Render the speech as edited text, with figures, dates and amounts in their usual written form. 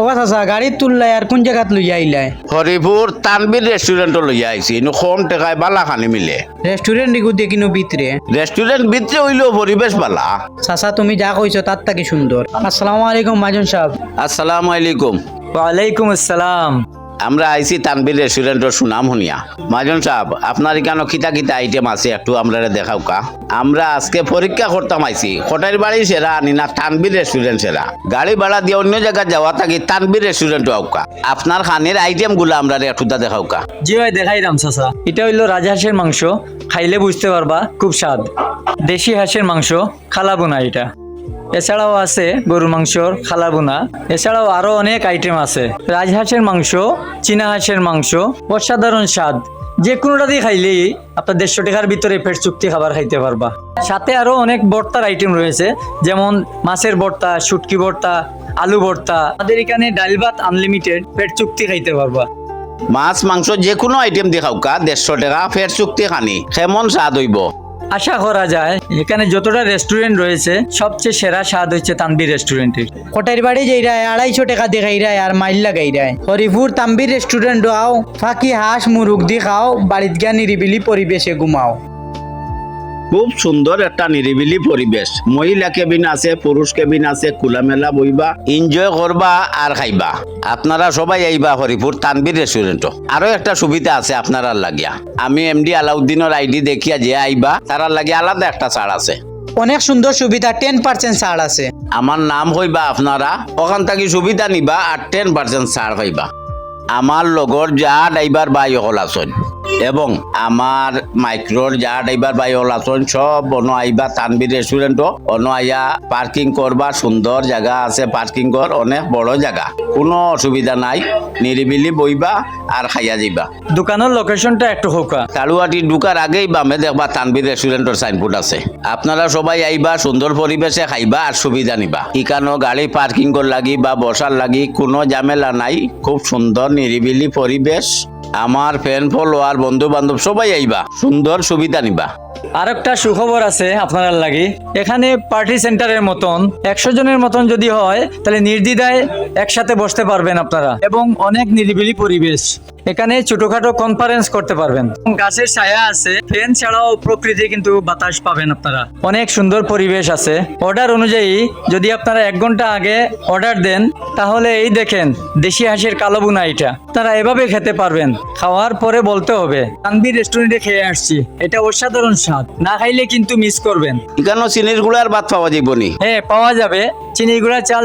ও চাচা গাড়ি তুললাই আর কোন জায়গাত লইয়া আইলাই? হরিপুর তানবির রেস্টুরেন্ট লইয়া আইছি ইনু কম টাকায় বালা খানি মিলে। রেস্টুরেন্ট দিকু দেখিনো ভিতরে রেস্টুরেন্ট ভিতরে হইলেও পরিবেশ বালা। চাচা তুমি যা কইছো তার থেকে সুন্দর। আসসালামু আলাইকুম মাজন সাহেব। আসসালামু আলাইকুম। ওয়ালাইকুম আসসালাম। আমরা আইছি তানবির রেস্টুরেন্টের সুনাম শুনিয়া। মাজন সাহেব আপনার এখানে কিতা কিতা আইটেম আছে একটু আমরা দেখাও কা। আমরা আজকে পরীক্ষা করতাম আইছি হোটেল বাড়ি সেরা আনি না তানবির রেস্টুরেন্ট সেরা। গাড়ি ভাড়া দিয়ে অন্য জায়গায় যাওয়া থাকি তানবির রেস্টুরেন্ট আউকা। আপনার খানের আইটেম গুলো আমরা একটু দেখাও কা। জি ভাই দেখাইলাম চাচা। এটা হইলো রাজহাঁসের মাংস, খাইলে বুঝতে পারবা খুব স্বাদ। দেশি হাঁসের মাংস খালাবোনা এটা। এছাড়াও আছে গরুর মাংসর খালাবোনা। এছাড়াও আরো অনেক আইটেম আছে। রাজহাঁসের মাংস, চীনা হাঁসের মাংস, অসাধারণ স্বাদ। যে কোনোটা দিয়ে খাইলেই আপনার 150 টাকার ভিতরে পেট চুক্তি খাবার খাইতে পারবা। সাথে আরো অনেক ভর্তার আইটেম রয়েছে, যেমন মাছের ভর্তা, শুটকি ভর্তা, আলু ভর্তা। আমাদের এখানে ডাল ভাত আনলিমিটেড, পেট চুক্তি খাইতে পারবা। মাছ মাংস যে কোনো আইটেম দেখাও কা 150 টাকা ফের চুক্তি খানি কেমন স্বাদ হইব। আশা করা যায় এখানে যতটা রেস্টুরেন্ট রয়েছে সবচেয়ে সেরা স্বাদ হচ্ছে তানবীর রেস্টুরেন্টের। হোটেল বাড়ি যাইরায় 250 টাকা দেখাইরায় আর মাইল লাগাইরায়। হরিপুর তাম্বির রেস্টুরেন্ট আও, ফাঁকি হাঁস মুরুগ দি খাও, বাড়িত গিয়া নিরিবিলি পরিবেশে ঘুমাও। খুব সুন্দর একটা নিরিবিলি পরিবেশ। মহিলা কেবিন আছে, পুরুষ কেবিন আছে, খোলামেলা বইবা, এনজয় করবা আর খাইবা। আপনারা সবাই আইবা হরিপুর তানবির রেস্টুরেন্ট। আরো একটা সুবিধা আছে আপনারা লাগিয়া, আমি এমডি আলাউদ্দিনের আইডি দেখিয়া যে আইবা তারার লাগে আলাদা একটা ছাড় আছে। অনেক সুন্দর সুবিধা, 10% ছাড় আছে। আমার নাম হইবা আপনারা ওখান থেকে সুবিধা নিবা আর 10% ছাড় পাইবা। আমার লগর যা ড্রাইভার বাই হল আছেন এবং আমার মাইক্রোর যা ড্রাইভার বাই হল আছেন সব অন আইবা তানবির রেস্টুরেন্ট। অন আইয়া পার্কিং করবা, সুন্দর জায়গা আছে পার্কিং কর, অনেক বড় জায়গা, কোনো অসুবিধা নাই। নিরিবিলি বইবা আর খাইয়া যাইবা। দোকানের লোকেশনটা একটু হোকা। কালুয়াটি ঢুকার আগেই বামে দেখবা তানবির রেস্টুরেন্টের সাইনবোর্ড আছে। আপনারা সবাই আইবা, সুন্দর পরিবেশে খাইবা আর সুবিধা নিবা। ইকানো গাড়ি পার্কিং কর লাগি বা বসার লাগি কোনো ঝামেলা নাই। খুব সুন্দর নিরিবিলি পরিবেশ। আমার ফ্যান ফলোয়ার বন্ধু বান্ধব সবাই আইবা, সুন্দর সুবিধা নিবা। আরেকটা সুখবর আছে আপনার লাগি। এখানে পার্টি সেন্টারের মতন 100 জনের মতন যদি হয় তাহলে নির্দ্বিধায় একসাথে বসতে পারবেন আপনারা, এবং অনেক নিরিবিলি পরিবেশ। এখানে ছোটখাটো কনফারেন্স করতে পারবেন। গাছের ছায়া আছে, ফ্যান ছাড়াও প্রকৃতি কিন্তু বাতাস পাবেন আপনারা। অনেক সুন্দর পরিবেশ আছে। অর্ডার অনুযায়ী যদি আপনারা 1 ঘন্টা আগে অর্ডার দেন তাহলে এই দেখেন দেশি হাঁসের কালো বুনা, এটা তারা এভাবে খেতে পারবেন। খাওয়ার পরে বলতে হবে তানবীর রেস্টুরেন্টে খেয়ে আসছি, এটা অসাধারণ স্বাদ। না খাইলে কিন্তু মিস করবেন। ইকানো চিনির গুড়ার ভাত পাওয়া যাইব নি? হ্যাঁ পাওয়া যাবে। চিনি গুঁড়া চাল